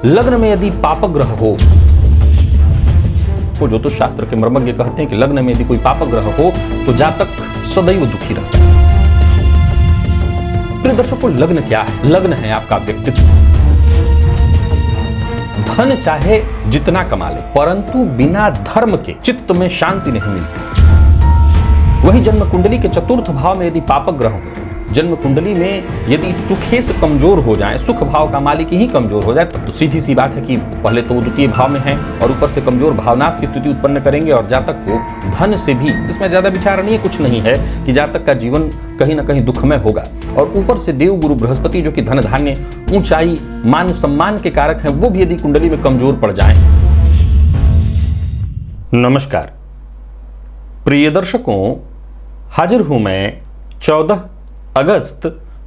लग्न में यदि पापग्रह हो, तो ज्योतिष शास्त्र के मर्मज्ञ कहते हैं कि लग्न में यदि कोई पापग्रह हो तो जातक सदैव दुखी रहता है। प्रिय दर्शकों, लग्न क्या है? लग्न है आपका व्यक्तित्व। धन चाहे जितना कमा ले, परंतु बिना धर्म के चित्त में शांति नहीं मिलती। वही जन्म कुंडली के चतुर्थ भाव में यदि पापग्रह हो, जन्म कुंडली में यदि सुखे से कमजोर हो जाए, सुख भाव का मालिक ही कमजोर हो जाए, तो सीधी सी बात है कि पहले तो वो द्वितीय भाव में है और ऊपर से कमजोर भावनाश की स्थिति उत्पन्न करेंगे और जातक को धन से भी, इसमें ज्यादा विचार नहीं है, कुछ नहीं है कि जातक का जीवन कहीं ना कहीं दुखमय होगा। और ऊपर से देव गुरु बृहस्पति जो कि धन धान्य ऊंचाई मान सम्मान के कारक हैं, वो भी यदि कुंडली में कमजोर पड़ जाए। नमस्कार प्रिय दर्शकों, हाजिर हूं मैं 14 अगस्त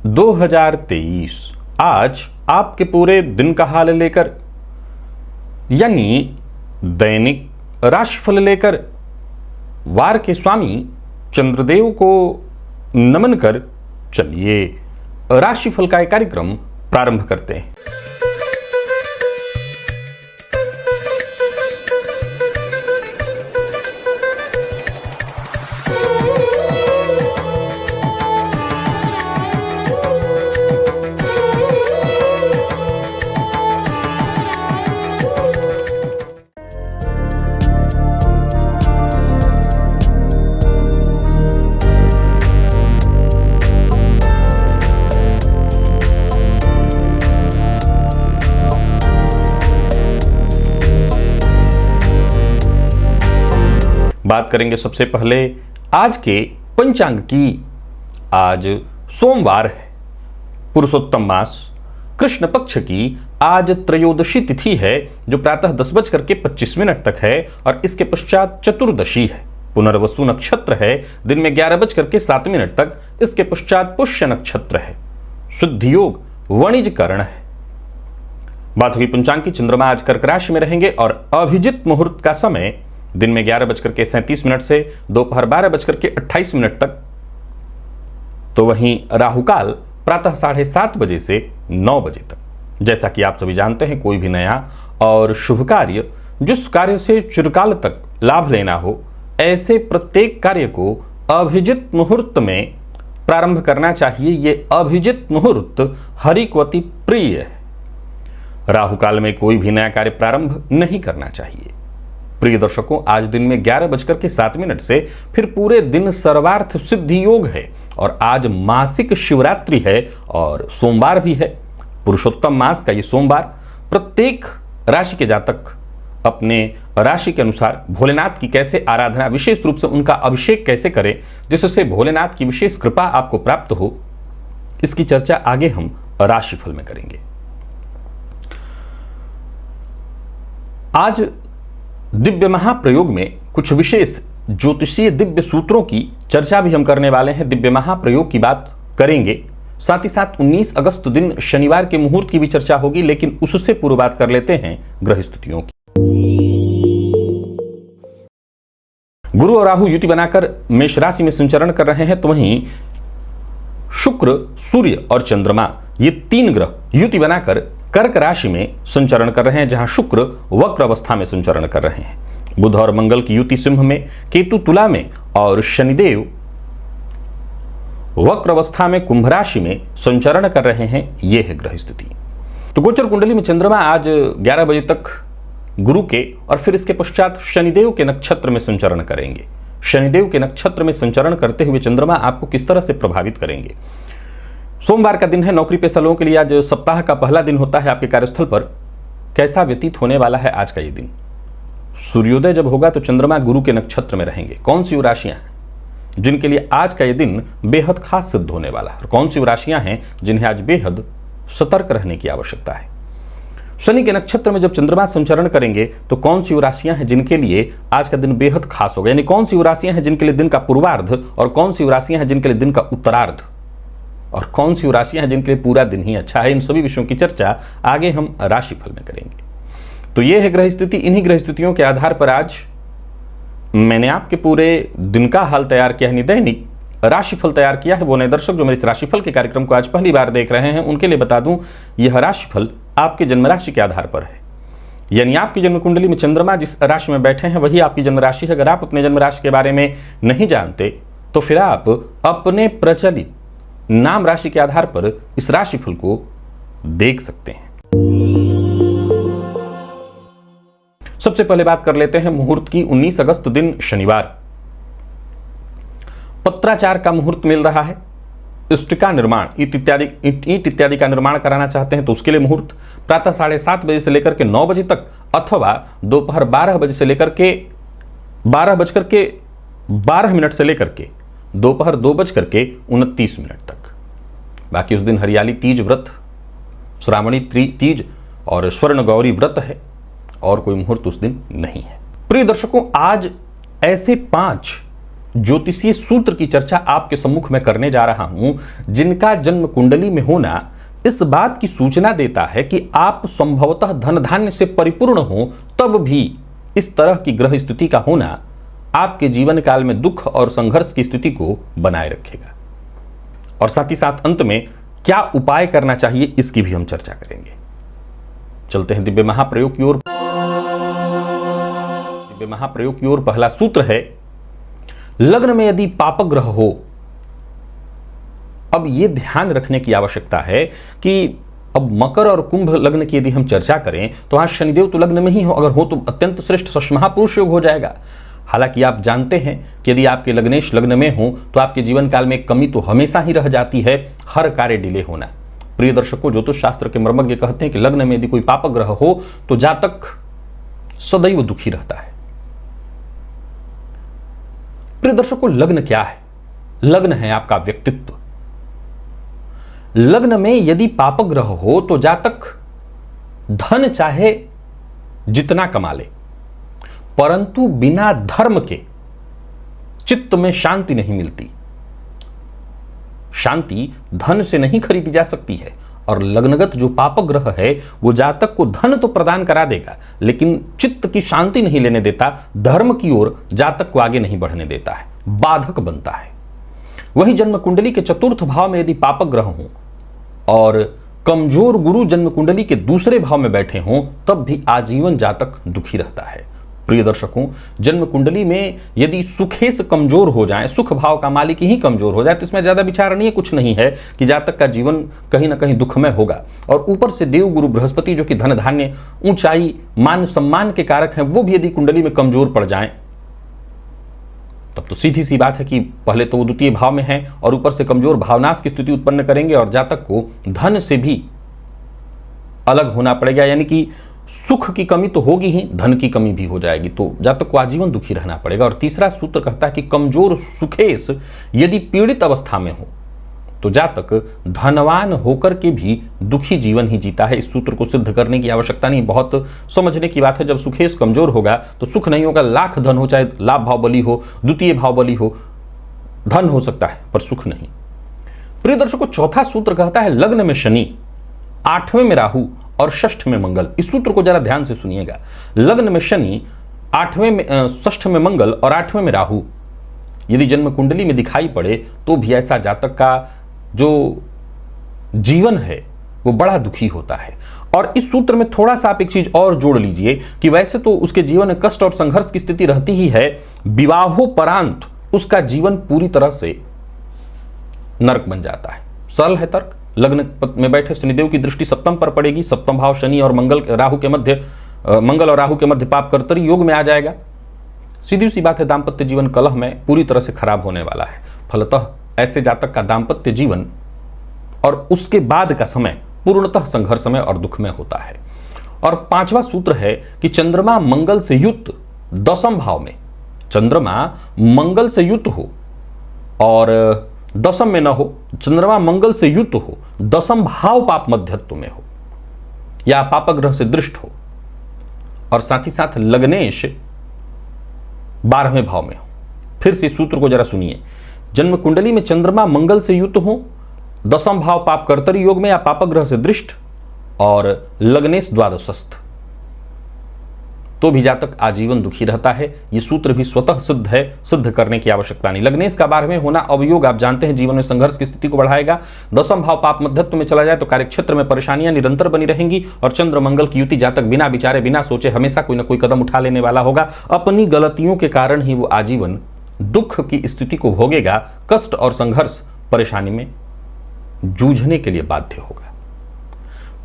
2023 आज आपके पूरे दिन का हाल लेकर, यानी दैनिक राशिफल लेकर, वार के स्वामी चंद्रदेव को नमन कर चलिए राशिफल का एक कार्यक्रम प्रारंभ करते हैं। बात करेंगे सबसे पहले आज के पंचांग की। आज सोमवार है, पुरुषोत्तम मास, कृष्ण पक्ष की आज त्रयोदशी तिथि है जो प्रातः 10:25 तक है और इसके पश्चात चतुर्दशी है। पुनर्वसु नक्षत्र है, दिन में 11:07 तक, इसके पश्चात पुष्य नक्षत्र है। शुद्ध योग वणिज करण है। बात हुई पंचांग की। चंद्रमा आज कर्क राशि में रहेंगे और अभिजित मुहूर्त का समय दिन में 11:37 से दोपहर 12:28 तक। तो वहीं राहुकाल प्रातः 7:30 बजे से 9 बजे तक। जैसा कि आप सभी जानते हैं, कोई भी नया और शुभ कार्य, जिस कार्य से चिरकाल तक लाभ लेना हो, ऐसे प्रत्येक कार्य को अभिजित मुहूर्त में प्रारंभ करना चाहिए। ये अभिजित मुहूर्त हरिक्वती प्रिय है। राहुकाल में कोई भी नया कार्य प्रारंभ नहीं करना चाहिए। प्रिय दर्शकों, आज दिन में 11:07 से फिर पूरे दिन सर्वार्थ सिद्धि योग है और आज मासिक शिवरात्रि है और सोमवार भी है। पुरुषोत्तम मास का ये सोमवार प्रत्येक राशि के जातक अपने राशि के अनुसार भोलेनाथ की कैसे आराधना, विशेष रूप से उनका अभिषेक कैसे करें जिससे भोलेनाथ की विशेष कृपा आपको प्राप्त हो, इसकी चर्चा आगे हम राशिफल में करेंगे। आज दिव्य महाप्रयोग में कुछ विशेष ज्योतिषीय दिव्य सूत्रों की चर्चा भी हम करने वाले हैं। दिव्य महाप्रयोग की बात करेंगे, साथ ही साथ 19 अगस्त दिन शनिवार के मुहूर्त की भी चर्चा होगी, लेकिन उससे पूर्व बात कर लेते हैं ग्रह स्थितियों की। गुरु और राहु युति बनाकर मेष राशि में संचरण कर रहे हैं, तो वहीं शुक्र, सूर्य और चंद्रमा ये तीन ग्रह युति बनाकर कर्क राशि में संचरण कर रहे हैं, जहां शुक्र वक्र अवस्था में संचरण कर रहे हैं। बुध और मंगल की युति सिंह में, केतु तुला में और शनिदेव वक्र अवस्था में कुंभ राशि में संचरण कर रहे हैं। यह है ग्रह स्थिति। तो गोचर कुंडली में चंद्रमा आज 11 बजे तक गुरु के और फिर इसके पश्चात शनिदेव के नक्षत्र में संचरण करेंगे। शनिदेव के नक्षत्र में संचरण करते हुए चंद्रमा आपको किस तरह से प्रभावित करेंगे? सोमवार का दिन है, नौकरी पेशा लोगों के लिए आज सप्ताह का पहला दिन होता है। आपके कार्यस्थल पर कैसा व्यतीत होने वाला है आज का ये दिन? सूर्योदय जब होगा तो चंद्रमा गुरु के नक्षत्र में रहेंगे। कौन सी राशियां हैं जिनके लिए आज का ये दिन बेहद खास सिद्ध होने वाला है, और कौन सी राशियां हैं जिन्हें आज बेहद सतर्क रहने की आवश्यकता है? शनि के नक्षत्र में जब चंद्रमा संचरण करेंगे तो कौन सी राशियां हैं जिनके लिए आज का दिन बेहद खास होगा, यानी कौन सी राशियां हैं जिनके लिए दिन का पूर्वार्ध और कौन सी राशियां हैं जिनके लिए दिन का उत्तरार्ध और कौन सी राशियां हैं जिनके लिए पूरा दिन ही अच्छा है? इन सभी विषयों की चर्चा आगे हम राशिफल में करेंगे। तो ये है ग्रह स्थिति। इन्हीं ग्रह स्थितियों के आधार पर आज मैंने आपके पूरे दिन का हाल तैयार किया है, दैनिक राशिफल तैयार किया है। वो नए दर्शक जो मेरे इस राशिफल के कार्यक्रम को आज पहली बार देख रहे हैं, उनके लिए बता दूं, यह राशिफल आपके जन्म राशि के आधार पर है। यानी आपकी जन्म कुंडली में चंद्रमा जिस राशि में बैठे हैं वही आपकी जन्म राशि है। अगर आप अपने जन्म राशि के बारे में नहीं जानते तो फिर आप अपने प्रचलित नाम राशि के आधार पर इस राशिफल को देख सकते हैं। सबसे पहले बात कर लेते हैं मुहूर्त की। 19 अगस्त दिन शनिवार, पत्राचार का मुहूर्त मिल रहा है। इष्टिका निर्माण, ईंट इत्यादि का निर्माण कराना चाहते हैं तो उसके लिए मुहूर्त प्रातः 7:30 बजे से लेकर के 9 बजे तक, अथवा दोपहर 12 बजे से लेकर के 12:12 से लेकर के दोपहर 2:29 तक। बाकी उस दिन हरियाली तीज व्रत, श्रावणी तीज और स्वर्ण गौरी व्रत है और कोई मुहूर्त उस दिन नहीं है। प्रिय दर्शकों, आज ऐसे 5 ज्योतिषीय सूत्र की चर्चा आपके सम्मुख में करने जा रहा हूं जिनका जन्म कुंडली में होना इस बात की सूचना देता है कि आप संभवतः धन धान्य से परिपूर्ण हो, तब भी इस तरह की ग्रह स्थिति का होना आपके जीवन काल में दुख और संघर्ष की स्थिति को बनाए रखेगा। और साथ ही साथ अंत में क्या उपाय करना चाहिए इसकी भी हम चर्चा करेंगे। चलते हैं दिव्य महाप्रयोग की ओर। दिव्य महाप्रयोग की ओर पहला सूत्र है, लग्न में यदि पापग्रह हो। अब यह ध्यान रखने की आवश्यकता है कि अब मकर और कुंभ लग्न की यदि हम चर्चा करें तो वहां शनिदेव तो लग्न में ही हो, अगर हो तो अत्यंत श्रेष्ठ महापुरुष योग हो जाएगा। हालांकि आप जानते हैं कि यदि आपके लग्नेश लग्न में हो तो आपके जीवन काल में एक कमी तो हमेशा ही रह जाती है, हर कार्य डिले होना। प्रिय दर्शकों, ज्योतिष शास्त्र के मर्मज्ञ कहते हैं कि लग्न में यदि कोई पापग्रह हो तो जातक सदैव दुखी रहता है। प्रिय दर्शकों, लग्न क्या है? लग्न है आपका व्यक्तित्व। लग्न में यदि पापग्रह हो तो जातक धन चाहे जितना कमा ले, परंतु बिना धर्म के चित्त में शांति नहीं मिलती। शांति धन से नहीं खरीदी जा सकती है। और लग्नगत जो पापग्रह है वो जातक को धन तो प्रदान करा देगा, लेकिन चित्त की शांति नहीं लेने देता, धर्म की ओर जातक को आगे नहीं बढ़ने देता है, बाधक बनता है। वही जन्म कुंडली के चतुर्थ भाव में यदि पापग्रह हो और कमजोर गुरु जन्म कुंडली के दूसरे भाव में बैठे हों तब भी आजीवन जातक दुखी रहता है। प्रिय दर्शकों, जन्म कुंडली में यदि सुखेश कमजोर हो जाए, सुख भाव का मालिक ही कमजोर हो जाए तो इसमें ज्यादा विचारणीय कुछ नहीं है कि जातक का जीवन कहीं ना कहीं दुखमय होगा। और ऊपर से देव गुरु बृहस्पति जो कि धन धान्य ऊंचाई मान सम्मान के कारक हैं, वो भी यदि कुंडली में कमजोर पड़ जाएं तब तो सीधी सी बात है कि पहले तो वो द्वितीय भाव में है और ऊपर से कमजोर भावनाश की स्थिति उत्पन्न करेंगे और जातक को धन से भी अलग होना पड़ेगा। यानी कि सुख की कमी तो होगी ही, धन की कमी भी हो जाएगी, तो जातक को आजीवन दुखी रहना पड़ेगा। और तीसरा सूत्र कहता है कि कमजोर सुखेश यदि पीड़ित अवस्था में हो तो जातक धनवान होकर के भी दुखी जीवन ही जीता है। इस सूत्र को सिद्ध करने की आवश्यकता नहीं, बहुत समझने की बात है। जब सुखेश कमजोर होगा तो सुख नहीं होगा, लाख धन हो, चाहे लाभ भाव बली हो, द्वितीय भाव बली हो, धन हो सकता है पर सुख नहीं। प्रिय दर्शकों, चौथा सूत्र कहता है लग्न में शनि, 8वें में राहु और 6ठ में मंगल। इस सूत्र को जरा ध्यान से सुनिएगा। लग्न में शनि, 8वें में 6ठ में मंगल और 8वें में राहु यदि जन्म कुंडली में दिखाई पड़े तो भी ऐसा जातक का जो जीवन है वो बड़ा दुखी होता है। और इस सूत्र में थोड़ा सा आप एक चीज और जोड़ लीजिए कि वैसे तो उसके जीवन में कष्ट और संघर्ष की स्थिति रहती ही है, विवाहोपरांत उसका जीवन पूरी तरह से नरक बन जाता है। सरल है तर्क। लग्न में बैठे शनिदेव की दृष्टि सप्तम पर पड़ेगी, सप्तम भाव शनि और मंगल और राहु के मध्य पाप कर्तरी योग में आ जाएगा। सीधी सी बात है, दाम्पत्य जीवन कलह में पूरी तरह से खराब होने वाला है। फलतः ऐसे जातक का दाम्पत्य जीवन और उसके बाद का समय पूर्णतः संघर्षमय और दुखमय होता है। और 5वां सूत्र है कि चंद्रमा मंगल से युक्त 10वें भाव में, चंद्रमा मंगल से युक्त हो और 10वें में न हो, चंद्रमा मंगल से युक्त हो, 10वें भाव पाप मध्यत्व में हो या पापग्रह से दृष्ट हो, और साथ ही साथ लग्नेश 12वें भाव में हो। फिर से सूत्र को जरा सुनिए। जन्म कुंडली में चंद्रमा मंगल से युक्त हो, 10वां भाव पाप कर्तरी योग में या पापग्रह से दृष्ट, और लग्नेश द्वादशस्थ। तो भी जातक आजीवन दुखी रहता है। ये सूत्र भी स्वतः सिद्ध है, सिद्ध करने की आवश्यकता नहीं। लग्नेश का 12वें होना अवयोग आप जानते हैं जीवन में संघर्ष की स्थिति को बढ़ाएगा। 10वां भाव पाप मध्यत्व में चला जाए तो कार्यक्षेत्र में परेशानियां निरंतर बनी रहेंगी और चंद्र मंगल की युति जातक बिना विचारे बिना सोचे हमेशा कोई ना कोई कदम उठा लेने वाला होगा। अपनी गलतियों के कारण ही वो आजीवन दुख की स्थिति को भोगेगा, कष्ट और संघर्ष परेशानी में जूझने के लिए बाध्य होगा।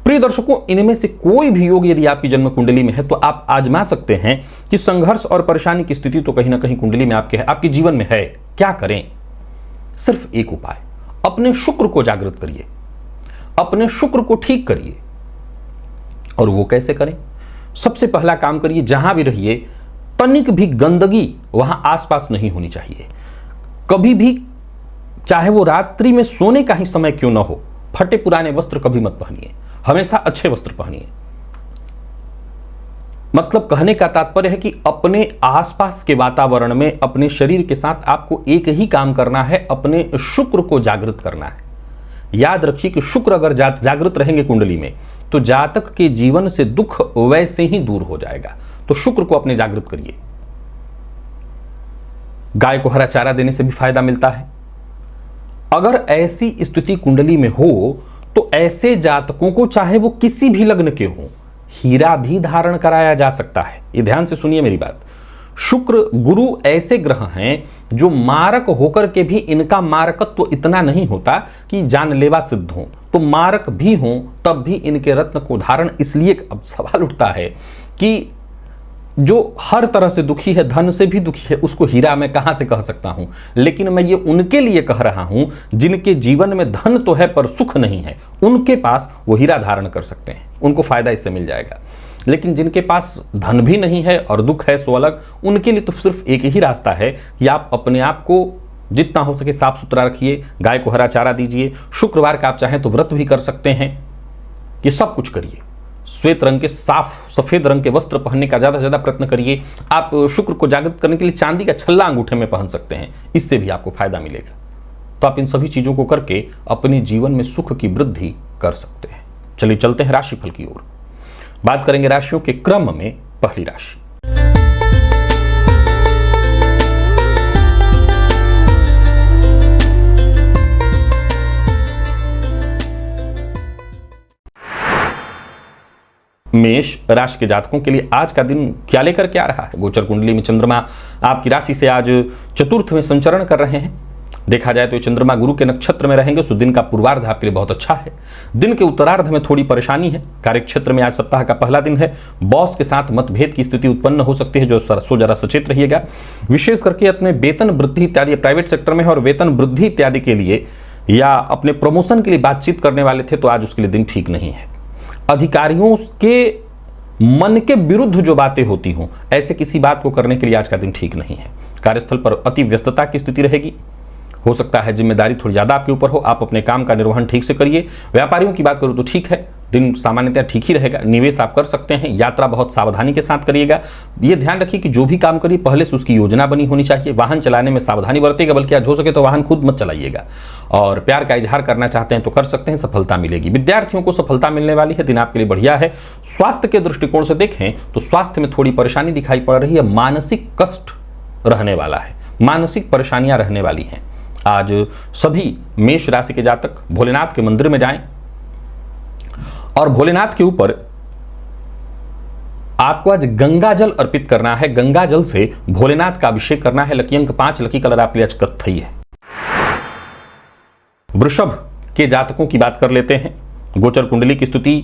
प्रिय दर्शकों, इनमें से कोई भी योग यदि आपकी जन्म कुंडली में है तो आप आजमा सकते हैं कि संघर्ष और परेशानी की स्थिति तो कहीं ना कहीं कुंडली में आपके है, आपके जीवन में है। क्या करें? सिर्फ एक उपाय, अपने शुक्र को जागृत करिए, अपने शुक्र को ठीक करिए। और वो कैसे करें? सबसे पहला काम करिए, जहां भी रहिए तनिक भी गंदगी वहां आसपास नहीं होनी चाहिए। कभी भी, चाहे वो रात्रि में सोने का ही समय क्यों ना हो, फटे पुराने वस्त्र कभी मत पहनिए, हमेशा अच्छे वस्त्र पहनिए। मतलब कहने का तात्पर्य है कि अपने आसपास के वातावरण में अपने शरीर के साथ आपको एक ही काम करना है, अपने शुक्र को जागृत करना है। याद रखिए कि शुक्र अगर जागृत रहेंगे कुंडली में तो जातक के जीवन से दुख वैसे ही दूर हो जाएगा। तो शुक्र को अपने जागृत करिए। गाय को हरा चारा देने से भी फायदा मिलता है। अगर ऐसी स्थिति कुंडली में हो तो ऐसे जातकों को, चाहे वो किसी भी लग्न के हों, हीरा भी धारण कराया जा सकता है। ये ध्यान से सुनिए मेरी बात। शुक्र गुरु ऐसे ग्रह हैं जो मारक होकर के भी इनका मारकत्व इतना नहीं होता कि जानलेवा सिद्ध हो, तो मारक भी हों तब भी इनके रत्न को धारण। इसलिए अब सवाल उठता है कि जो हर तरह से दुखी है, धन से भी दुखी है, उसको हीरा मैं कहां से कह सकता हूं? लेकिन मैं ये उनके लिए कह रहा हूं जिनके जीवन में धन तो है पर सुख नहीं है, उनके पास वो हीरा धारण कर सकते हैं, उनको फायदा इससे मिल जाएगा। लेकिन जिनके पास धन भी नहीं है और दुख है सो अलग, उनके लिए तो सिर्फ एक ही रास्ता है कि आप अपने आप को जितना हो सके साफ सुथरा रखिए, गाय को हरा चारा दीजिए। शुक्रवार का आप चाहें तो व्रत भी कर सकते हैं। ये सब कुछ करिए। श्वेत रंग के, साफ सफेद रंग के वस्त्र पहनने का ज्यादा से ज्यादा प्रयत्न करिए। आप शुक्र को जागृत करने के लिए चांदी का छल्ला अंगूठे में पहन सकते हैं, इससे भी आपको फायदा मिलेगा। तो आप इन सभी चीजों को करके अपने जीवन में सुख की वृद्धि कर सकते हैं। चलिए चलते हैं राशिफल की ओर। बात करेंगे राशियों के क्रम में। पहली राशि मेष राशि के जातकों के लिए आज का दिन क्या लेकर के आ रहा है? गोचर कुंडली में चंद्रमा आपकी राशि से आज चतुर्थ में संचरण कर रहे हैं। देखा जाए तो ये चंद्रमा गुरु के नक्षत्र में रहेंगे, तो दिन का पूर्वार्ध आपके लिए बहुत अच्छा है। दिन के उत्तरार्ध में थोड़ी परेशानी है। कार्यक्षेत्र में आज सप्ताह का पहला दिन है, बॉस के साथ मतभेद की स्थिति उत्पन्न हो सकती है, जो जरा सचेत रहिएगा। विशेष करके अपने वेतन वृद्धि इत्यादि, प्राइवेट सेक्टर में है और वेतन वृद्धि इत्यादि के लिए या अपने प्रमोशन के लिए बातचीत करने वाले थे तो आज उसके लिए दिन ठीक नहीं है। अधिकारियों के मन के विरुद्ध जो बातें होती हों, ऐसे किसी बात को करने के लिए आज का दिन ठीक नहीं है। कार्यस्थल पर अति व्यस्तता की स्थिति रहेगी। हो सकता है जिम्मेदारी थोड़ी ज्यादा आपके ऊपर हो, आप अपने काम का निर्वहन ठीक से करिए। व्यापारियों की बात करूं तो ठीक है, दिन सामान्यतः ठीक ही रहेगा। निवेश आप कर सकते हैं। यात्रा बहुत सावधानी के साथ करिएगा। ये ध्यान रखिए कि जो भी काम करिए पहले से उसकी योजना बनी होनी चाहिए। वाहन चलाने में सावधानी बरतिएगा, बल्कि आज हो सके तो वाहन खुद मत चलाइएगा। और प्यार का इजहार करना चाहते हैं तो कर सकते हैं, सफलता मिलेगी। विद्यार्थियों को सफलता मिलने वाली है, दिन आपके लिए बढ़िया है। स्वास्थ्य के दृष्टिकोण से देखें तो स्वास्थ्य में थोड़ी परेशानी दिखाई पड़ रही है। मानसिक कष्ट रहने वाला है, मानसिक परेशानियां रहने वाली हैं। आज सभी मेष राशि के जातक भोलेनाथ के मंदिर में जाएं और भोलेनाथ के ऊपर आपको आज गंगा जल अर्पित करना है। गंगा जल से भोलेनाथ का अभिषेक करना है। लकी अंक 5, लकी कलर आपके लिए आज कत्थई है। वृषभ के जातकों की बात कर लेते हैं। गोचर कुंडली की स्थिति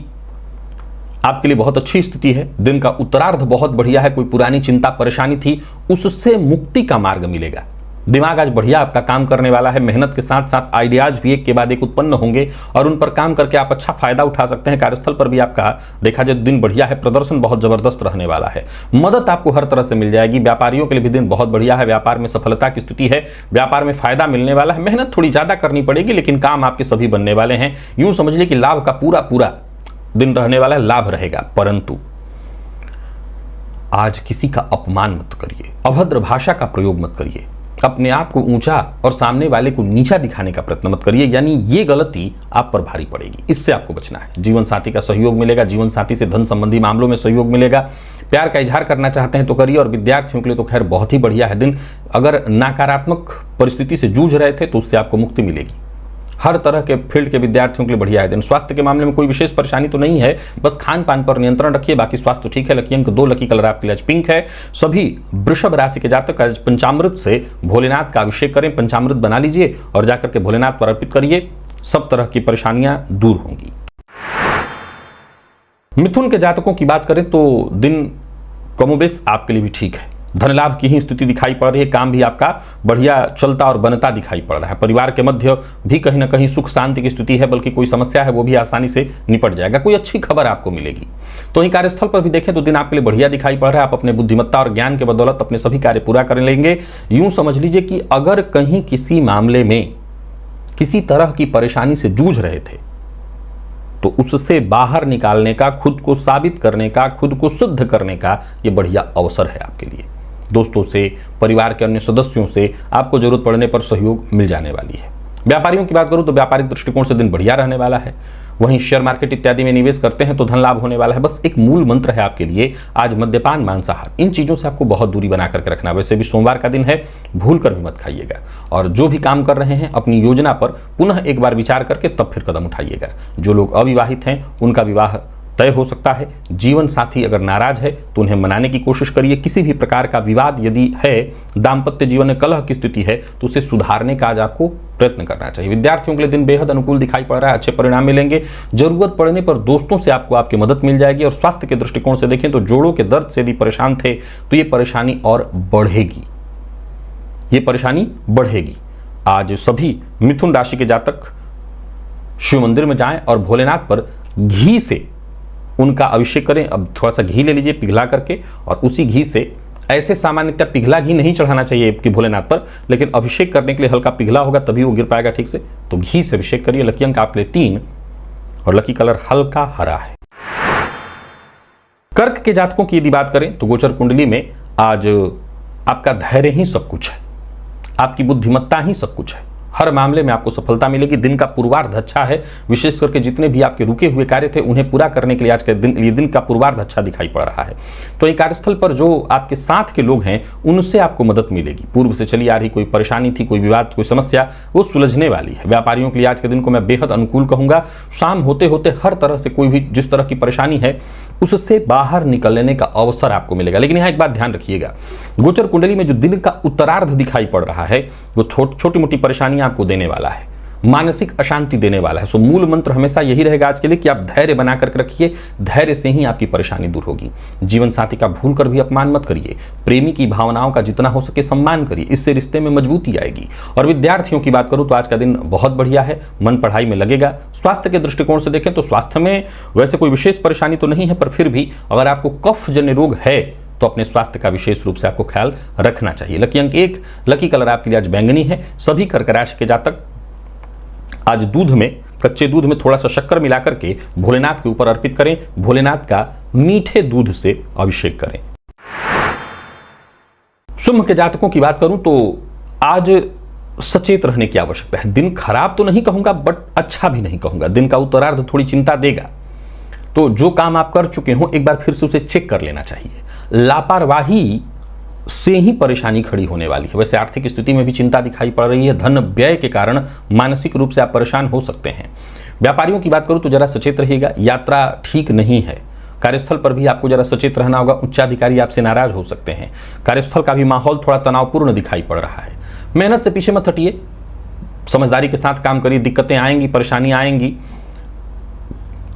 आपके लिए बहुत अच्छी स्थिति है। दिन का उत्तरार्ध बहुत बढ़िया है। कोई पुरानी चिंता परेशानी थी उससे मुक्ति का मार्ग मिलेगा। दिमाग आज बढ़िया आपका काम करने वाला है। मेहनत के साथ साथ आइडियाज भी एक के बाद एक उत्पन्न होंगे और उन पर काम करके आप अच्छा फायदा उठा सकते हैं। कार्यस्थल पर भी आपका देखा जाए दिन बढ़िया है। प्रदर्शन बहुत जबरदस्त रहने वाला है। मदद आपको हर तरह से मिल जाएगी। व्यापारियों के लिए भी दिन बहुत बढ़िया है। व्यापार में सफलता की स्थिति है। व्यापार में फायदा मिलने वाला है। मेहनत थोड़ी ज्यादा करनी पड़ेगी लेकिन काम आपके सभी बनने वाले हैं। यूं समझ लीजिए कि लाभ का पूरा दिन रहने वाला है, लाभ रहेगा। परंतु आज किसी का अपमान मत करिए, अभद्र भाषा का प्रयोग मत करिए, अपने आप को ऊंचा और सामने वाले को नीचा दिखाने का प्रयत्न मत करिए, यानी ये गलती आप पर भारी पड़ेगी। इससे आपको बचना है। जीवन साथी का सहयोग मिलेगा। जीवन साथी से धन संबंधी मामलों में सहयोग मिलेगा। प्यार का इजहार करना चाहते हैं तो करिए, और विद्यार्थियों के लिए तो खैर बहुत ही बढ़िया है दिन। अगर नकारात्मक परिस्थिति से जूझ रहे थे तो उससे आपको मुक्ति मिलेगी। हर तरह के फील्ड के विद्यार्थियों के लिए बढ़िया है दिन। स्वास्थ्य के मामले में कोई विशेष परेशानी तो नहीं है, बस खान पान पर नियंत्रण रखिए, बाकी स्वास्थ्य ठीक है। लकी अंक 2, लकी कलर आपके लिए आज पिंक है। सभी वृषभ राशि के जातक आज पंचामृत से भोलेनाथ का अभिषेक करें, पंचामृत बना लीजिए और जाकर के भोलेनाथ पर अर्पित करिए, सब तरह की परेशानियां दूर होंगी। मिथुन के जातकों की बात करें तो दिन कमोबेश आपके लिए भी ठीक है। धन लाभ की ही स्थिति दिखाई पड़ रही है, काम भी आपका बढ़िया चलता और बनता दिखाई पड़ रहा है। परिवार के मध्य भी कहीं ना कहीं सुख शांति की स्थिति है, बल्कि कोई समस्या है वो भी आसानी से निपट जाएगा। कोई अच्छी खबर आपको मिलेगी। तो वहीं कार्यस्थल पर भी देखें तो दिन आपके लिए बढ़िया दिखाई पड़ रहा है। आप अपने बुद्धिमत्ता और ज्ञान के बदौलत अपने सभी कार्य पूरा कर लेंगे। यूं समझ लीजिए कि अगर कहीं किसी मामले में किसी तरह की परेशानी से जूझ रहे थे तो उससे बाहर निकालने का, खुद को साबित करने का, खुद को शुद्ध करने का ये बढ़िया अवसर है आपके लिए। दोस्तों से, परिवार के अन्य सदस्यों से आपको जरूरत पड़ने पर सहयोग मिल जाने वाली है। व्यापारियों की बात करूं तो व्यापारिक दृष्टिकोण से दिन बढ़िया रहने वाला है। वहीं शेयर मार्केट इत्यादि में निवेश करते हैं तो धन लाभ होने वाला है। बस एक मूल मंत्र है आपके लिए आज, मद्यपान, मांसाहार, इन चीजों से आपको बहुत दूरी बना करके रखना। वैसे भी सोमवार का दिन है, भूल कर भी मत खाइएगा। और जो भी काम कर रहे हैं अपनी योजना पर पुनः एक बार विचार करके तब फिर कदम उठाइएगा। जो लोग अविवाहित हैं उनका विवाह तय हो सकता है। जीवन साथी अगर नाराज है तो उन्हें मनाने की कोशिश करिए। किसी भी प्रकार का विवाद यदि है, दाम्पत्य जीवन में कलह की स्थिति है, तो उसे सुधारने का आज आपको प्रयत्न करना चाहिए। विद्यार्थियों के लिए दिन बेहद अनुकूल दिखाई पड़ रहा है, अच्छे परिणाम मिलेंगे। जरूरत पड़ने पर दोस्तों से आपको आपकी मदद मिल जाएगी। और स्वास्थ्य के दृष्टिकोण से देखें तो जोड़ों के दर्द से यदि परेशान थे तो ये परेशानी और बढ़ेगी, ये परेशानी बढ़ेगी। आज सभी मिथुन राशि के जातक शिव मंदिर में जाएं और भोलेनाथ पर घी से उनका अभिषेक करें। अब थोड़ा सा घी ले लीजिए पिघला करके, और उसी घी से, ऐसे सामान्यतः पिघला घी नहीं चढ़ाना चाहिए कि भोलेनाथ पर, लेकिन अभिषेक करने के लिए हल्का पिघला होगा तभी वो गिर पाएगा ठीक से, तो घी से अभिषेक करिए। लकी अंक आपके लिए 3 और लकी कलर हल्का हरा है। कर्क के जातकों की यदि बात करें तो गोचर कुंडली में आज आपका धैर्य ही सब कुछ है, आपकी बुद्धिमत्ता ही सब कुछ है। हर मामले में आपको सफलता मिलेगी। दिन का पूर्वार्ध अच्छा है, विशेष करके जितने भी आपके रुके हुए कार्य थे उन्हें पूरा करने के लिए आज के दिन, ये दिन का पूर्वार्ध अच्छा दिखाई पड़ रहा है। तो ये कार्यस्थल पर जो आपके साथ के लोग हैं उनसे आपको मदद मिलेगी। पूर्व से चली आ रही कोई परेशानी थी, कोई विवाद, कोई समस्या, वो सुलझने वाली है। व्यापारियों के लिए आज के दिन को मैं बेहद अनुकूल कहूंगा। शाम होते होते हर तरह से कोई भी जिस तरह की परेशानी है उससे बाहर निकलने का अवसर आपको मिलेगा। लेकिन यहाँ एक बात ध्यान रखिएगा, गोचर कुंडली में जो दिन का उत्तरार्ध दिखाई पड़ रहा है वो छोटी मोटी परेशानियां आपको देने वाला है, मानसिक अशांति देने वाला है। सो मूल मंत्र हमेशा यही रहेगा आज के लिए कि आप धैर्य बना करके रखिए। धैर्य से ही आपकी परेशानी दूर होगी। जीवन साथी का भूल कर भी अपमान मत करिए। प्रेमी की भावनाओं का जितना हो सके सम्मान करिए, इससे रिश्ते में मजबूती आएगी। और विद्यार्थियों की बात करूं तो आज का दिन बहुत बढ़िया है, मन पढ़ाई में लगेगा। स्वास्थ्य के दृष्टिकोण से देखें तो स्वास्थ्य में वैसे कोई विशेष परेशानी तो नहीं है, पर फिर भी अगर आपको कफ जन्य रोग है तो अपने स्वास्थ्य का विशेष रूप से आपको ख्याल रखना चाहिए। लकी अंक 1, लकी कलर आपके लिए आज बैंगनी है। सभी कर्क राशि के जातक आज दूध में, कच्चे दूध में थोड़ा सा शक्कर मिलाकर के भोलेनाथ के ऊपर अर्पित करें। भोलेनाथ का मीठे दूध से अभिषेक करें। सिंह के जातकों की बात करूं तो आज सचेत रहने की आवश्यकता है। दिन खराब तो नहीं कहूंगा बट अच्छा भी नहीं कहूंगा। दिन का उत्तरार्ध थोड़ी चिंता देगा, तो जो काम आप कर चुके हो एक बार फिर से उसे चेक कर लेना चाहिए। लापरवाही से ही परेशानी खड़ी होने वाली है। वैसे आर्थिक स्थिति में भी चिंता दिखाई पड़ रही है। धन व्यय के कारण मानसिक रूप से आप परेशान हो सकते हैं। व्यापारियों की बात करूं तो जरा सचेत रहिएगा, यात्रा ठीक नहीं है। कार्यस्थल पर भी आपको जरा सचेत रहना होगा। उच्चाधिकारी आपसे नाराज हो सकते हैं। कार्यस्थल का भी माहौल थोड़ा तनावपूर्ण दिखाई पड़ रहा है। मेहनत से पीछे मत हटिए, समझदारी के साथ काम करिए। दिक्कतें आएंगी, परेशानियां आएंगी।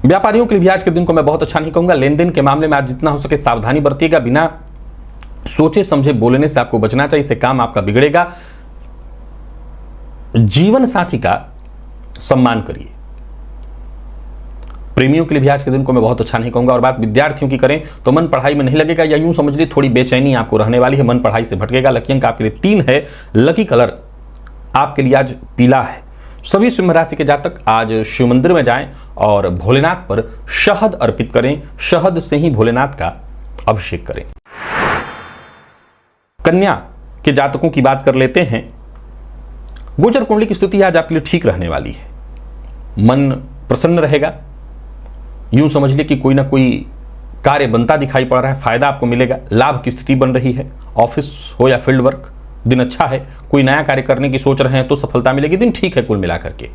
व्यापारियों के लिए भी आज के दिन को मैं बहुत अच्छा नहीं कहूंगा। लेन देन के मामले में आज जितना हो सके सावधानी बरतिएगा। बिना सोचे समझे बोलने से आपको बचना चाहिए, इससे काम आपका बिगड़ेगा। जीवन साथी का सम्मान करिए। प्रेमियों के लिए भी आज के दिन को मैं बहुत अच्छा नहीं कहूंगा। और बात विद्यार्थियों की करें तो मन पढ़ाई में नहीं लगेगा, या यूं समझ लीजिए थोड़ी बेचैनी आपको रहने वाली है। मन पढ़ाई से भटकेगा। लकी अंक आपके लिए 3 है। लकी कलर आपके लिए आज पीला है। सभी सिंह राशि के जातक आज शिव मंदिर में जाएं और भोलेनाथ पर शहद अर्पित करें। शहद से ही भोलेनाथ का अभिषेक करें। कन्या के जातकों की बात कर लेते हैं। गोचर कुंडली की स्थिति आज आपके लिए ठीक रहने वाली है। मन प्रसन्न रहेगा। यूं समझ लीजिए कि कोई ना कोई कार्य बनता दिखाई पड़ रहा है, फायदा आपको मिलेगा, लाभ की स्थिति बन रही है। ऑफिस हो या फील्ड वर्क, दिन अच्छा है। कोई नया कार्य करने की सोच रहे हैं तो सफलता मिलेगी। दिन ठीक है, कुल मिलाकर के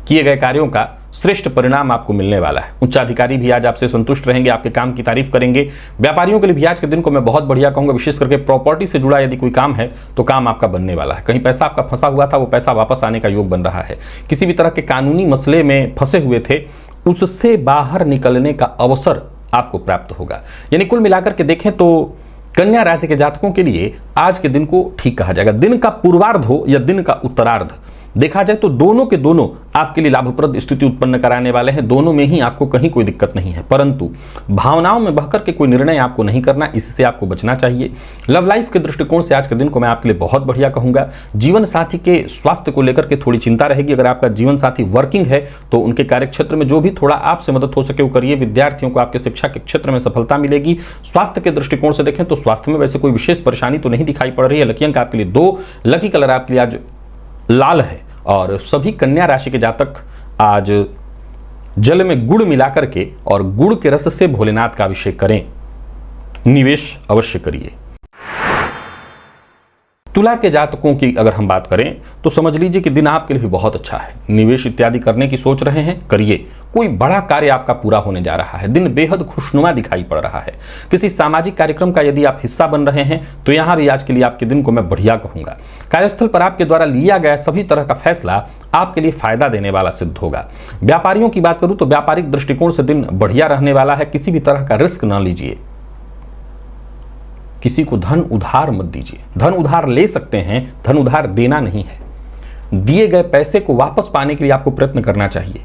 किए गए कार्यों का श्रेष्ठ परिणाम आपको मिलने वाला है। उच्चाधिकारी भी आज आपसे संतुष्ट रहेंगे, आपके काम की तारीफ करेंगे। व्यापारियों के लिए भी आज के दिन को मैं बहुत बढ़िया कहूंगा। विशेष करके प्रॉपर्टी से जुड़ा यदि कोई काम है तो काम आपका बनने वाला है। कहीं पैसा आपका फंसा हुआ था, वो पैसा वापस आने का योग बन रहा है। किसी भी तरह के कानूनी मसले में फंसे हुए थे, उससे बाहर निकलने का अवसर आपको प्राप्त होगा। यानी कुल मिलाकर के देखें तो कन्या राशि के जातकों के लिए आज के दिन को ठीक कहा जाएगा। दिन का पूर्वार्ध हो या दिन का उत्तरार्ध, देखा जाए तो दोनों के दोनों आपके लिए लाभप्रद स्थिति उत्पन्न कराने वाले हैं। दोनों में ही आपको कहीं कोई दिक्कत नहीं है, परंतु भावनाओं में बहकर के कोई निर्णय आपको नहीं करना, इससे आपको बचना चाहिए। लव लाइफ के दृष्टिकोण से आज के दिन को मैं आपके लिए बहुत बढ़िया कहूंगा। जीवन साथी के स्वास्थ्य को लेकर के थोड़ी चिंता रहेगी। अगर आपका जीवन साथी वर्किंग है तो उनके कार्यक्षेत्र में जो भी थोड़ा आपसे मदद हो सके वो करिए। विद्यार्थियों को आपके शिक्षा के क्षेत्र में सफलता मिलेगी। स्वास्थ्य के दृष्टिकोण से देखें तो स्वास्थ्य में वैसे कोई विशेष परेशानी तो नहीं दिखाई पड़ रही है। लकी अंक आपके लिए 2, लकी कलर आपके लिए आज लाल है। और सभी कन्या राशि के जातक आज जल में गुड़ मिलाकर के और गुड़ के रस से भोलेनाथ का अभिषेक करें, निवेश अवश्य करिए। तुला के जातकों की अगर हम बात करें तो समझ लीजिए कि दिन आपके लिए भी बहुत अच्छा है। निवेश इत्यादि करने की सोच रहे हैं, करिए। कोई बड़ा कार्य आपका पूरा होने जा रहा है। दिन बेहद खुशनुमा दिखाई पड़ रहा है। किसी सामाजिक कार्यक्रम का यदि आप हिस्सा बन रहे हैं तो यहां भी आज के लिए आपके दिन को मैं बढ़िया कहूंगा। कार्यस्थल पर आपके द्वारा लिया गया सभी तरह का फैसला आपके लिए फायदा देने वाला सिद्ध होगा। व्यापारियों की बात करूं तो व्यापारिक दृष्टिकोण से दिन बढ़िया रहने वाला है। किसी भी तरह का रिस्क न लीजिए। किसी को धन उधार मत दीजिए। धन उधार ले सकते हैं, धन उधार देना नहीं है। दिए गए पैसे को वापस पाने के लिए आपको प्रयत्न करना चाहिए।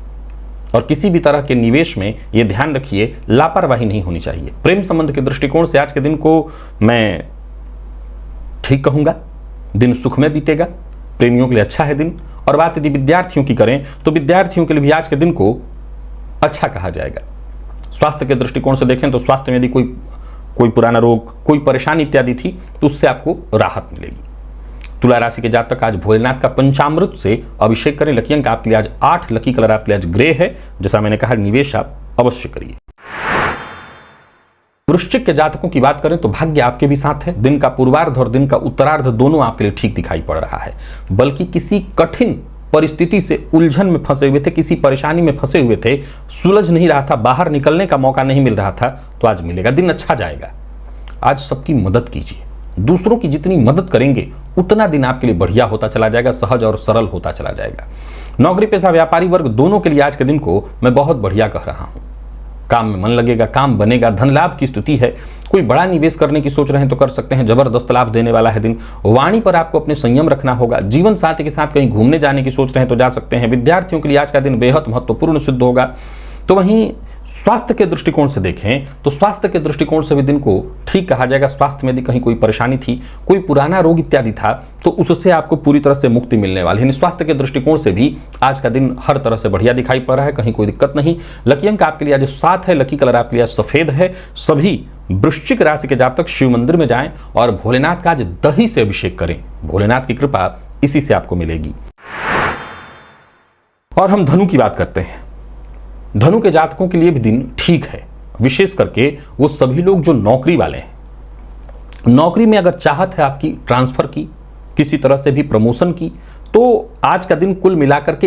और किसी भी तरह के निवेश में यह ध्यान रखिए, लापरवाही नहीं होनी चाहिए। प्रेम संबंध के दृष्टिकोण से आज के दिन को मैं ठीक कहूंगा। दिन सुख में बीतेगा, प्रेमियों के लिए अच्छा है दिन। और बात यदि विद्यार्थियों की करें तो विद्यार्थियों के लिए भी आज के दिन को अच्छा कहा जाएगा। स्वास्थ्य के दृष्टिकोण से देखें तो स्वास्थ्य में यदि कोई पुराना रोग, कोई परेशानी इत्यादि थी तो उससे आपको राहत मिलेगी। तुला राशि के जातक आज भोलेनाथ का पंचामृत से अभिषेक करें। लकी अंक आपके लिए आज 8, लकी कलर आपके लिए आज ग्रे है। जैसा मैंने कहा, निवेश आप अवश्य करिए। वृश्चिक के जातकों की बात करें तो भाग्य आपके भी साथ है। दिन का पूर्वार्ध और दिन का उत्तरार्ध दोनों आपके लिए ठीक दिखाई पड़ रहा है। बल्कि किसी कठिन परिस्थिति से उलझन में फंसे हुए थे, किसी परेशानी में फंसे हुए थे, सुलझ नहीं रहा था, बाहर निकलने का मौका नहीं मिल रहा था, तो आज मिलेगा। दिन अच्छा जाएगा। आज सबकी मदद कीजिए। दूसरों की जितनी मदद करेंगे उतना दिन आपके लिए बढ़िया होता चला जाएगा, सहज और सरल होता चला जाएगा। नौकरी पेशा व्यापारी वर्ग दोनों के लिए आज के दिन को मैं बहुत बढ़िया कह रहा हूं। काम में मन लगेगा, काम बनेगा, धन लाभ की स्थिति है। कोई बड़ा निवेश करने की सोच रहे हैं तो कर सकते हैं। जबरदस्त लाभ देने वाला है दिन। वाणी पर आपको अपने संयम रखना होगा। जीवन साथी के साथ कहीं घूमने जाने की सोच रहे हैं तो जा सकते हैं। विद्यार्थियों के लिए आज का दिन बेहद महत्वपूर्ण सिद्ध होगा। तो वहीं स्वास्थ्य के दृष्टिकोण से देखें तो स्वास्थ्य के दृष्टिकोण से भी दिन को ठीक कहा जाएगा। स्वास्थ्य में यदि कहीं कोई परेशानी थी, कोई पुराना रोग इत्यादि था, तो उससे आपको पूरी तरह से मुक्ति मिलने वाली है। स्वास्थ्य के दृष्टिकोण से भी आज का दिन हर तरह से बढ़िया दिखाई पड़ रहा है, कहीं कोई दिक्कत नहीं। लकी अंक आपके लिए आज 7 है, लकी कलर आपके लिए आज सफेद है। सभी वृश्चिक राशि के जातक शिव मंदिर में जाएं और भोलेनाथ का आज दही से अभिषेक करें। भोलेनाथ की कृपा इसी से आपको मिलेगी। और हम धनु की बात करते हैं। धनु के जातकों के लिए भी दिन ठीक है। विशेष करके वो सभी लोग जो नौकरी वाले हैं, नौकरी में अगर चाहत है आपकी ट्रांसफर की, किसी तरह से भी प्रमोशन की, तो आज का दिन कुल मिलाकर के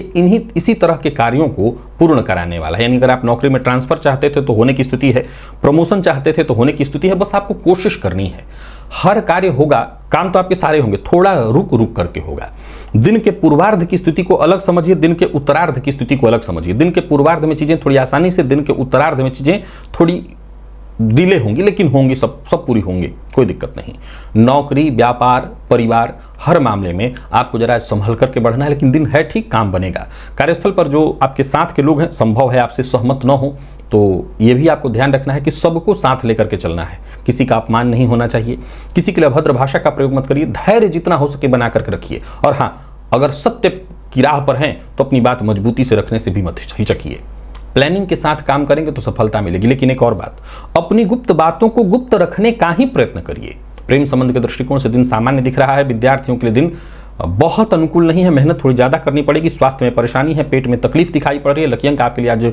इसी तरह के कार्यों को पूर्ण कराने वाला है। यानी अगर आप नौकरी में ट्रांसफर चाहते थे तो होने की स्थिति है, प्रमोशन चाहते थे तो होने की स्थिति है। बस आपको कोशिश करनी है, हर कार्य होगा। काम तो आपके सारे होंगे, थोड़ा रुक रुक करके होगा। दिन के पूर्वार्ध की स्थिति को अलग समझिए, दिन के उत्तरार्ध की स्थिति को अलग समझिए। दिन के पूर्वार्ध में चीजें थोड़ी आसानी से, दिन के उत्तरार्ध में चीजें थोड़ी डिले होंगी, लेकिन होंगी, सब पूरी होंगी, कोई दिक्कत नहीं। नौकरी, व्यापार, परिवार, हर मामले में आपको जरा संभल करके बढ़ना है, लेकिन दिन है ठीक, काम बनेगा। कार्यस्थल पर जो आपके साथ के लोग हैं, संभव है आपसे सहमत न हो, तो ये भी आपको ध्यान रखना है कि सबको साथ लेकर के चलना है। किसी का अपमान नहीं होना चाहिए, किसी के लिए अभद्र भाषा का प्रयोग मत करिए। धैर्य जितना हो सके बना करके रखिए। और हाँ, अगर सत्य की राह पर हैं तो अपनी बात मजबूती से रखने से भी मत हिचकिए। प्लानिंग के साथ काम करेंगे तो सफलता मिलेगी। लेकिन एक और बात, अपनी गुप्त बातों को गुप्त रखने का ही प्रयत्न करिए। प्रेम संबंध के दृष्टिकोण से दिन सामान्य दिख रहा है। विद्यार्थियों के लिए दिन बहुत अनुकूल नहीं है, मेहनत थोड़ी ज्यादा करनी पड़ेगी। स्वास्थ्य में परेशानी है, पेट में तकलीफ दिखाई पड़ रही है। लकी अंक आपके लिए आज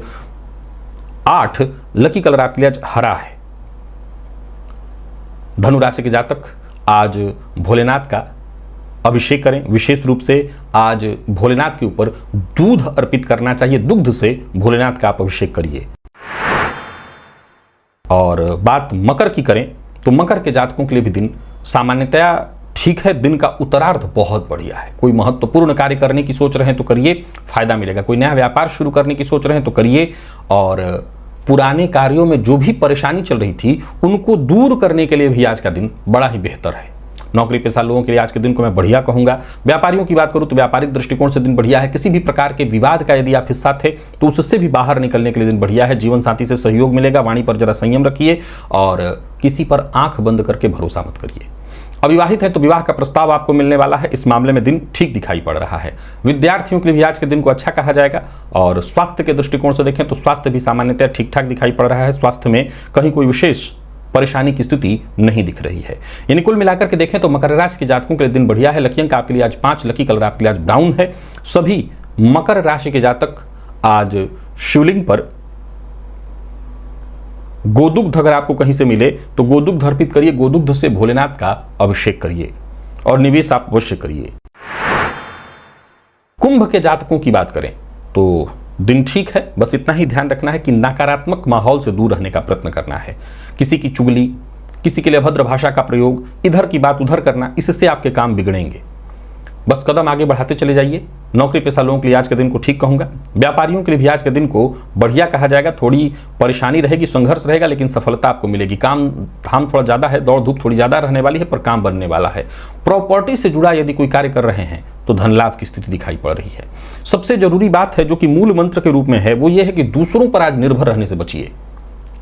8, लकी कलर आपके लिए आज हरा है। धनु राशि के जातक आज भोलेनाथ का अभिषेक करें। विशेष रूप से आज भोलेनाथ के ऊपर दूध अर्पित करना चाहिए, दुग्ध से भोलेनाथ का आप अभिषेक करिए। और बात मकर की करें तो मकर के जातकों के लिए भी दिन सामान्यतया ठीक है। दिन का उत्तरार्ध बहुत बढ़िया है। कोई महत्वपूर्ण कार्य करने की सोच रहे हैं तो करिए, फायदा मिलेगा। कोई नया व्यापार शुरू करने की सोच रहे हैं तो करिए। और पुराने कार्यों में जो भी परेशानी चल रही थी उनको दूर करने के लिए भी आज का दिन बड़ा ही बेहतर है। नौकरी पेशा लोगों के लिए आज के दिन को मैं बढ़िया कहूंगा। व्यापारियों की बात करूं तो व्यापारिक दृष्टिकोण से दिन बढ़िया है। किसी भी प्रकार के विवाद का यदि आप हिस्सा थे तो उससे भी बाहर निकलने के लिए दिन बढ़िया है। जीवन साथी से सहयोग मिलेगा। वाणी पर जरा संयम रखिए और किसी पर आंख बंद करके भरोसा मत करिए। अविवाहित है तो विवाह का प्रस्ताव आपको मिलने वाला है। इस मामले में दिन ठीक दिखाई पड़ रहा है। विद्यार्थियों के लिए भी आज के दिन को अच्छा कहा जाएगा। और स्वास्थ्य के दृष्टिकोण से देखें तो स्वास्थ्य भी सामान्यतः ठीक ठाक दिखाई पड़ रहा है। स्वास्थ्य में कहीं कोई विशेष परेशानी की स्थिति नहीं दिख रही है। यानी कुल मिलाकर के देखें तो मकर राशि के जातकों के लिए दिन बढ़िया है। लकी अंक आपके लिए आज 5, लकी कलर आपके लिए आज ब्राउन है। सभी मकर राशि के जातक आज शिवलिंग पर गोदुग्ध अगर आपको कहीं से मिले तो गोदुग्ध अर्पित करिए। गोदुग्ध से भोलेनाथ का अभिषेक करिए और निवेश आप अवश्य करिए। कुंभ के जातकों की बात करें तो दिन ठीक है। बस इतना ही ध्यान रखना है कि नकारात्मक माहौल से दूर रहने का प्रयत्न करना है। किसी की चुगली, किसी के लिए अभद्र भाषा का प्रयोग, इधर की बात उधर करना, इससे आपके काम बिगड़ेंगे। बस कदम आगे बढ़ाते चले जाइए। नौकरी पेशा लोगों के लिए आज के दिन को ठीक कहूंगा। व्यापारियों के लिए भी आज के दिन को बढ़िया कहा जाएगा। थोड़ी परेशानी रहेगी, संघर्ष रहेगा, लेकिन सफलता आपको मिलेगी। काम धाम थोड़ा ज्यादा है, दौड़ धूप थोड़ी ज्यादा रहने वाली है, पर काम बनने वाला है। प्रॉपर्टी से जुड़ा यदि कोई कार्य कर रहे हैं तो धन लाभ की स्थिति दिखाई पड़ रही है। सबसे जरूरी बात है जो कि मूल मंत्र के रूप में है वो ये है कि दूसरों पर आज निर्भर रहने से बचिए।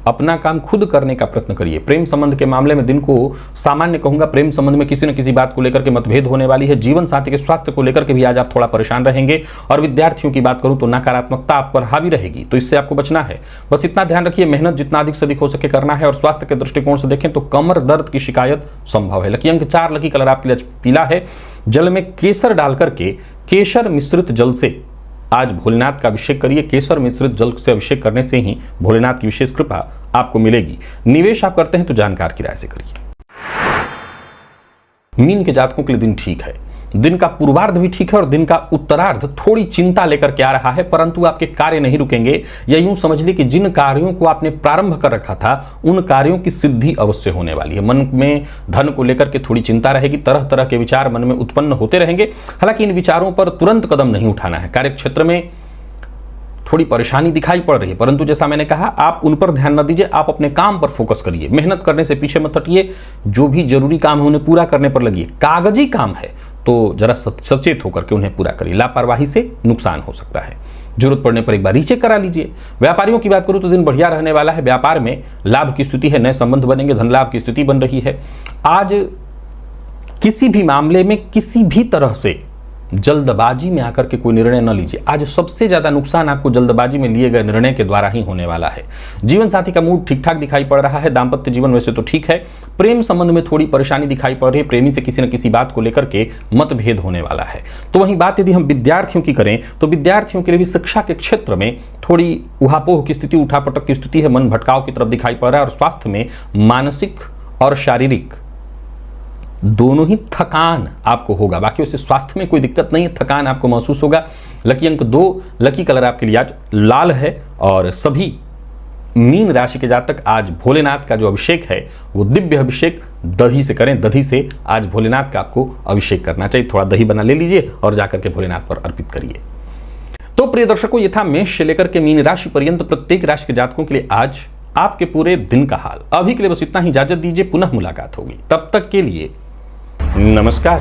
अपना काम खुद करने का प्रयत्न करिए। प्रेम संबंध के मामले में दिन को सामान्य कहूंगा। प्रेम संबंध में किसी न किसी बात को लेकर के मतभेद होने वाली है। जीवन साथी के स्वास्थ्य को लेकर के भी आज आप थोड़ा परेशान रहेंगे। और विद्यार्थियों की बात करूं तो नकारात्मकता आप पर हावी रहेगी, तो इससे आपको बचना है। बस इतना ध्यान रखिए, मेहनत जितना अधिक से अधिक हो सके करना है। और स्वास्थ्य के दृष्टिकोण से देखें तो कमर दर्द की शिकायत संभव है। लकी अंक 4, लकी कलर आपके लिए पीला है। जल में केसर डालकर के केसर मिश्रित जल से आज भोलेनाथ का अभिषेक करिए। केसर मिश्रित जल से अभिषेक करने से ही भोलेनाथ की विशेष कृपा आपको मिलेगी। निवेश आप करते हैं तो जानकार की राय से करिए। मीन के जातकों के लिए दिन ठीक है। दिन का पूर्वार्ध भी ठीक है और दिन का उत्तरार्ध थोड़ी चिंता लेकर के आ रहा है, परंतु आपके कार्य नहीं रुकेंगे। या यूं समझ लीजिए कि जिन कार्यों को आपने प्रारंभ कर रखा था उन कार्यों की सिद्धि अवश्य होने वाली है। मन में धन को लेकर के थोड़ी चिंता रहेगी। तरह तरह के विचार मन में उत्पन्न होते रहेंगे। हालांकि इन विचारों पर तुरंत कदम नहीं उठाना है। कार्यक्षेत्र में थोड़ी परेशानी दिखाई पड़ रही है, परंतु जैसा मैंने कहा आप उन पर ध्यान न दीजिए। आप अपने काम पर फोकस करिए। मेहनत करने से पीछे मत हटिए। जो भी जरूरी काम है उन्हें पूरा करने पर लगिए। कागजी काम है तो जरा सचेत होकर के उन्हें पूरा करिए। लापरवाही से नुकसान हो सकता है। जरूरत पड़ने पर एक बार रीचेक करा लीजिए। व्यापारियों की बात करूं तो दिन बढ़िया रहने वाला है। व्यापार में लाभ की स्थिति है, नए संबंध बनेंगे, धन लाभ की स्थिति बन रही है। आज किसी भी मामले में किसी भी तरह से जल्दबाजी में आकर के कोई निर्णय न लीजिए। आज सबसे ज्यादा नुकसान आपको जल्दबाजी में लिए गए निर्णय के द्वारा ही होने वाला है। जीवन साथी का मूड ठीक ठाक दिखाई पड़ रहा है। दाम्पत्य जीवन वैसे तो ठीक है। प्रेम संबंध में थोड़ी परेशानी दिखाई पड़ रही है। प्रेमी से किसी न किसी बात को लेकर के मतभेद होने वाला है। तो वहीं बात यदि हम विद्यार्थियों की करें तो विद्यार्थियों के लिए भी शिक्षा के क्षेत्र में थोड़ी उहापोह की स्थिति, उठापटक की स्थिति है। मन भटकाव की तरफ दिखाई पड़ रहा है। और स्वास्थ्य में मानसिक और शारीरिक दोनों ही थकान आपको होगा। बाकी वैसे स्वास्थ्य में कोई दिक्कत नहीं है, थकान आपको महसूस होगा। लकी अंक 2, लकी कलर आपके लिए आज लाल है। और सभी मीन राशि के जातक आज भोलेनाथ का जो अभिषेक है वो दिव्य अभिषेक दही से करें। दही से आज भोलेनाथ का आपको अभिषेक करना चाहिए। थोड़ा दही बना ले लीजिए और जाकर के भोलेनाथ पर अर्पित करिए। तो प्रिय दर्शकों, ये था मेष से लेकर के मीन राशि पर्यंत प्रत्येक राशि के जातकों के लिए आज आपके पूरे दिन का हाल। अभी के लिए बस इतना ही, इजाजत दीजिए। पुनः मुलाकात होगी। तब तक के लिए नमस्कार।